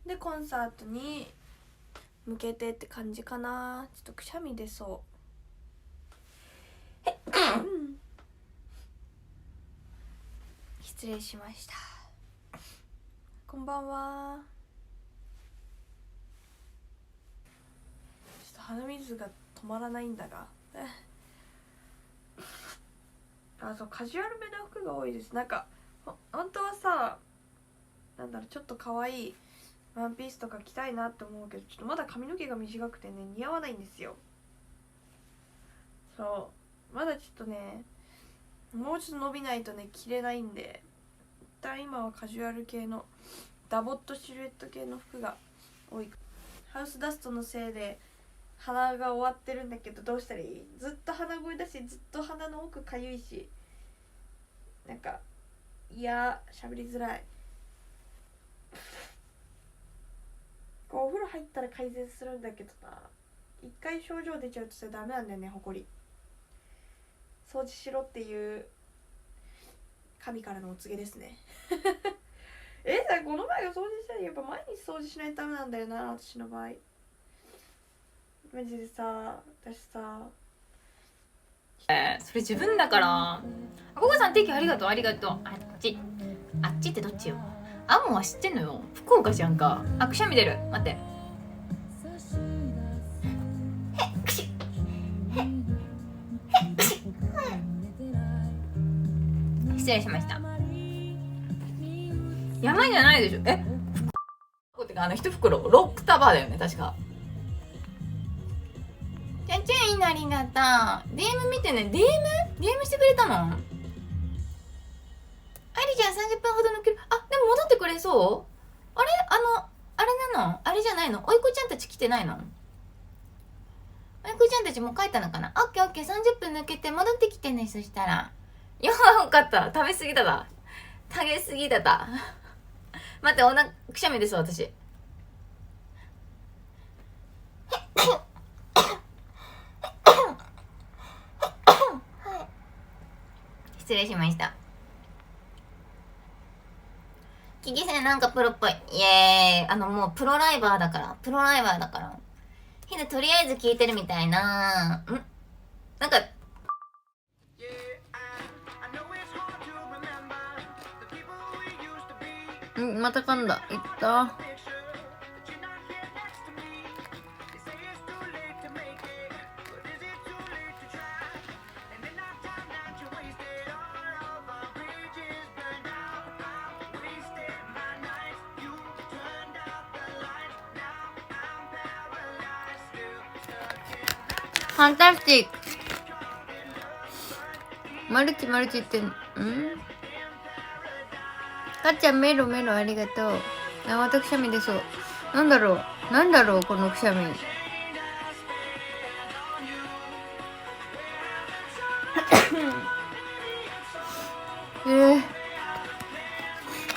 でコンサートに向けてって感じかな。ちょっとくしゃみ出そう失礼しました。こんばんは。ちょっと鼻水が止まらないんだがそう、カジュアルめな服が多いです。なんか本当はさ、なんだろう、ちょっと可愛いワンピースとか着たいなって思うけど、ちょっとまだ髪の毛が短くてね、似合わないんですよ。そう、まだちょっとね、もうちょっと伸びないとね着れないんで、一旦今はカジュアル系のダボっとシルエット系の服が多い。ハウスダストのせいで鼻が終わってるんだけど、どうしたらいい？ずっと鼻声だし、ずっと鼻の奥かゆいし、なんか喋りづらい。こうお風呂入ったら改善するんだけどな、一回症状出ちゃうとそれダメなんだよね。ほこり掃除しろっていう神からのお告げですねさ、この前を掃除したらやっぱ毎日掃除しないとダメなんだよな、私の場合。マジでさ、私さ、それ自分だから。あここさん定期ありがとう。ありがとう。あっちってどっちよ。アモンは知ってんのよ。福岡じゃんか。あ、くしゃみ出る。待って。失礼しました。山じゃないでしょ。ってか一袋6束だよね確か。ちゃんちゃんいいのありがとう。DM 見てね。DM してくれたの。ありちゃん30分ほど抜ける。あ、でも戻ってくれそう。あれあれなの？あれじゃないの？おいこちゃんたち来てないの？おいこちゃんたちもう帰ったのかな？オッケーオッケー、30分抜けて戻ってきてね。そしたらよかった。食べ過ぎだだ。食べ過ぎだだ待って、くしゃみです私失礼しました。キキさんなんかプロっぽい。イエーイ。もうプロライバーだから。ひなとりあえず聞いてるみたいな。なんか、また噛んだ。いった。ファンタスティック。マルチってかっちゃんメロありがとう。またくしゃみ出そう。なんだろうこのくしゃみ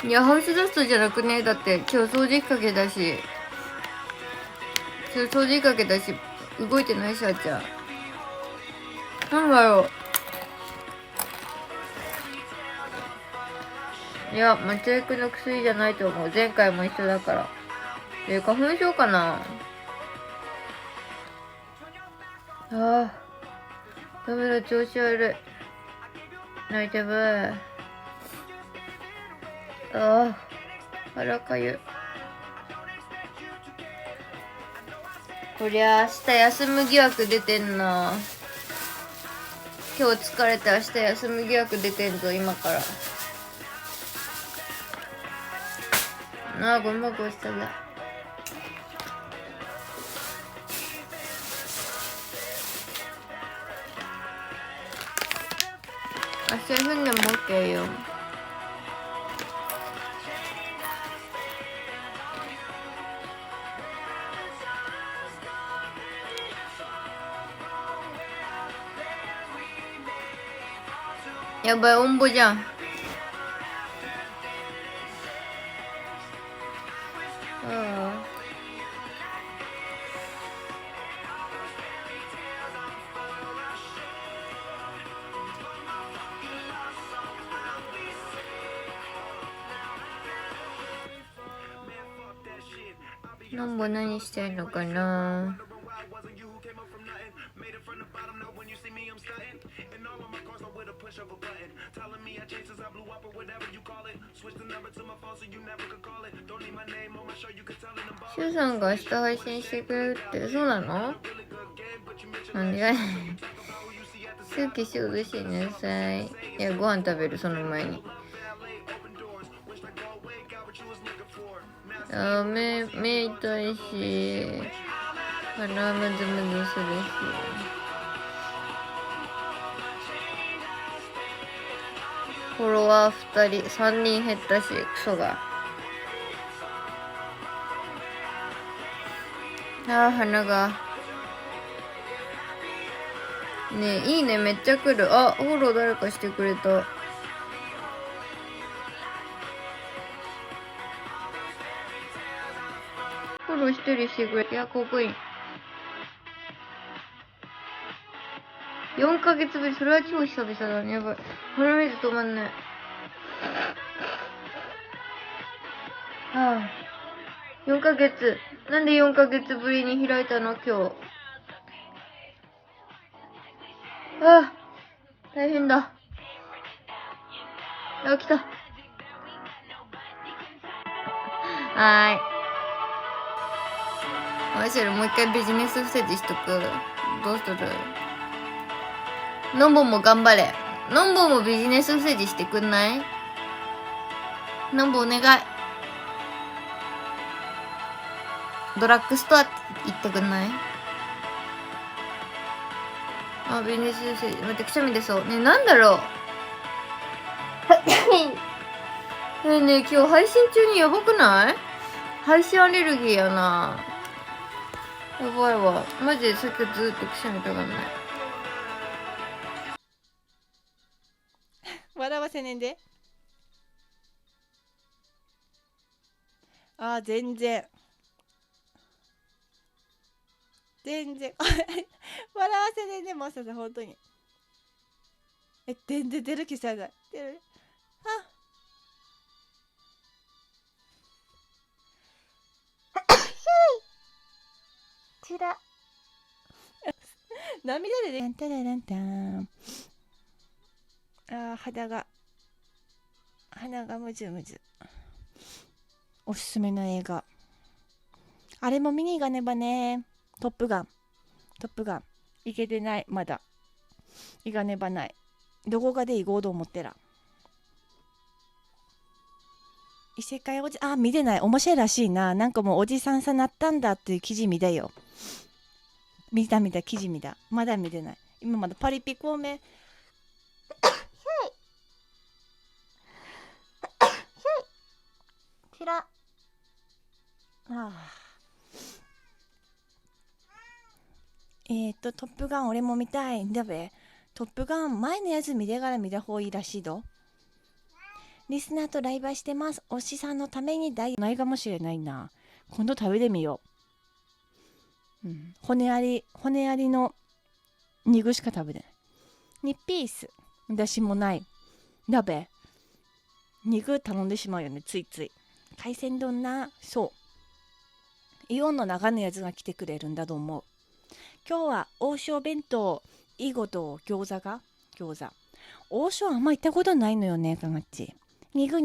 いや、ハウスダストじゃなくね。だって今日掃除機かけだし動いてないし。あっちゃんなんだろう。いや、松江区の薬じゃないと思う。前回も一緒だから。花粉症かな。ダメだ、調子悪い。大丈夫。腹かゆ。こりゃ明日休む疑惑出てんな。今日疲れて明日休む疑惑出てんぞ、今から。ごまごしただ。明日踏んでも OK よ。やばい、おんぼじゃん。のんぼ何してんのかな。シュウさんが明日配信してくれるって。そうなの？なんでかい。すぐ仕事しなさい。いや、ご飯食べる、その前に。目痛いし、鼻ムズムズするし。フォロワー2人、3人減ったし、クソが。鼻が。ねえ、いいね、めっちゃ来る。フォロー誰かしてくれた。フォロー一人してくれ。いや、ここいい。4ヶ月ぶり、それは超久々だね。やばい。鼻水止まんない。4ヶ月。なんで4ヶ月ぶりに開いたの今日。大変だ。来た。マシュルもう一回ビジネス伏せてしとく。どうする？のんぼも頑張れ。のんぼもビジネス伏せてしてくんない？のんぼお願い。ドラッグストアって言ってくんない？ビジネス伏せて。待って、くしゃみ出そう。ね、なんだろう。ねえ、今日配信中にやばくない？配信アレルギーやな。やばいわ。マジでさっきずっとくしゃみたがんない。笑わせねんで。全然笑わせねんで。マサさん本当に全然出る気さない。出る。ちら涙でね。タラランタン。鼻がむずむず。おすすめの映画、あれも見に行かねばね。トップガン行けてない。まだ行かねばない。どこかで行こうと思ってら。異世界おじ見てない。面白いらしいな。なんかもうおじさんさなったんだっていう記事見たよ。見た記事見た。まだ見てない。今まだパリピ孔明ちらトップガン俺も見たいんだべ。トップガン前のやつ見てから見た方がいいらしいど。リスナーとライブしてます。推しさんのためにないかもしれないな。今度食べてみよう。骨ありの肉しか食べてない。2ピース私もないだべ。肉頼んでしまうよね、ついつい。海鮮丼な。そうイオンの中のやつが来てくれるんだと思う。今日は王将弁当囲碁と餃子。王将あんま行ったことないのよね。かがっち肉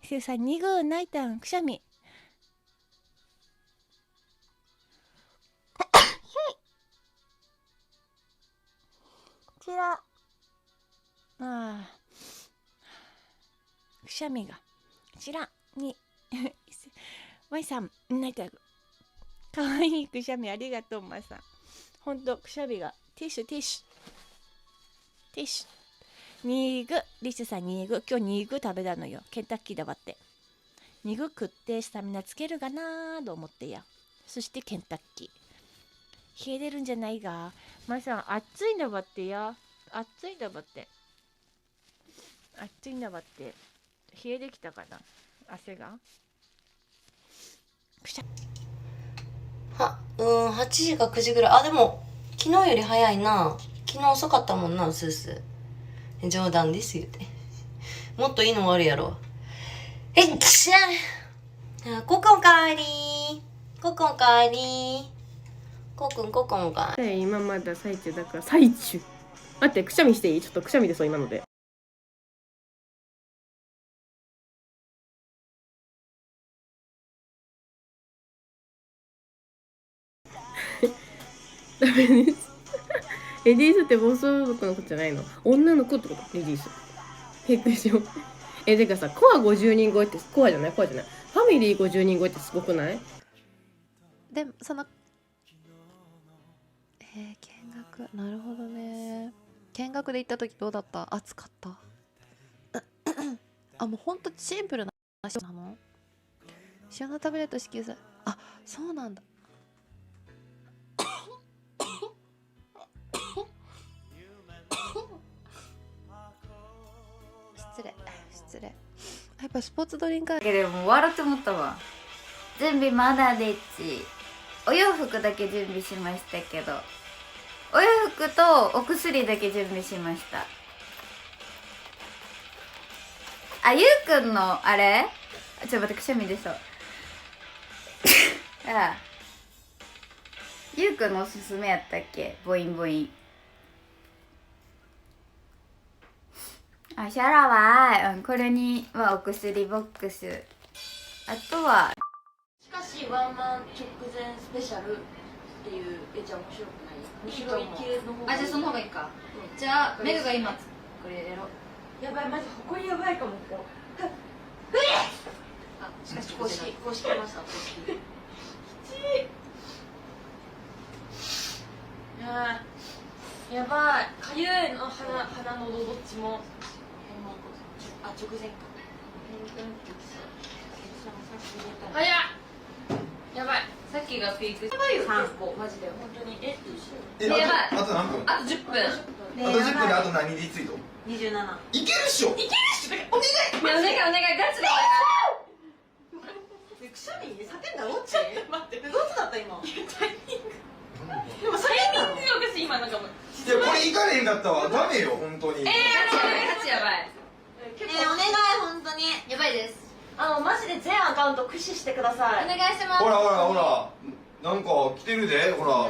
せうさん肉ないたんくしゃみちらくしゃみがちらにまいさんないたかわいいくしゃみありがとう。まさんほんとくしゃみがティッシュ肉リスさん肉今日肉食べたのよ。ケンタッキーだばって肉食ってスタミナつけるかなと思ってや。そしてケンタッキー冷えてるんじゃないが。まさん暑いんだばってや。暑いんだばって冷えてきたかな汗が。8時か9時ぐらい。でも昨日より早いな。昨日遅かったもんな。うすうす冗談です言うて。もっといいのもあるやろ。ここおかわり。ココンかえりココンココンか今まだ最中だから最中。待ってくしゃみしていい？ちょっとくしゃみでそう今ので。ダメです。レディースって暴走族のことじゃないの？女の子ってこと？レディース。びっくりしよう。てかさ、コア50人超えって、コアじゃない。ファミリー50人超えってすごくない？でその見学、なるほどね。見学で行った時どうだった？暑かったあ、もうほんとシンプルな話なの？塩のタブレット支給され、あ、そうなんだ失礼。やっぱスポーツドリンクだけどもう笑って思ったわ。準備まだでっち。お洋服だけ準備しましたけど、お洋服とお薬だけ準備しました。あ、ゆうくんのあれ、ちょっと待って、くしゃみ出そうあ、ゆうくんのおすすめやったっけ？ボインボイン。あ、シャラは、これにはお薬ボックス。あとはしかしワンマン直前スペシャルっていうじゃあ面白くない？面白い系の方がいい。あ、じゃあその方がいいか。じゃあメグが今これやろう。やばい、マジほこりやばいかも。こうあ、しかし公式ました。公式きちい。やばい、かゆいの鼻のどどっちも。あ、直前か。早っ、やばい、さっきがピーク。やばいよ、3個マジで本当に。どうしよう。やばい、あと何分？あと10分。あと10分であと何リツイート？27。いけるっしょ。お願いガチでくしゃみ叫んだどっち？待って、どっちだった今？タイミング。でもタイミングが私今なんかもう。いやこれいかれへんかったわ。ダメよ本当に。ガチやばい。お願い本当に。やばいです。マジで全アカウント駆使してください。お願いします。ほらなんか来てるでほら。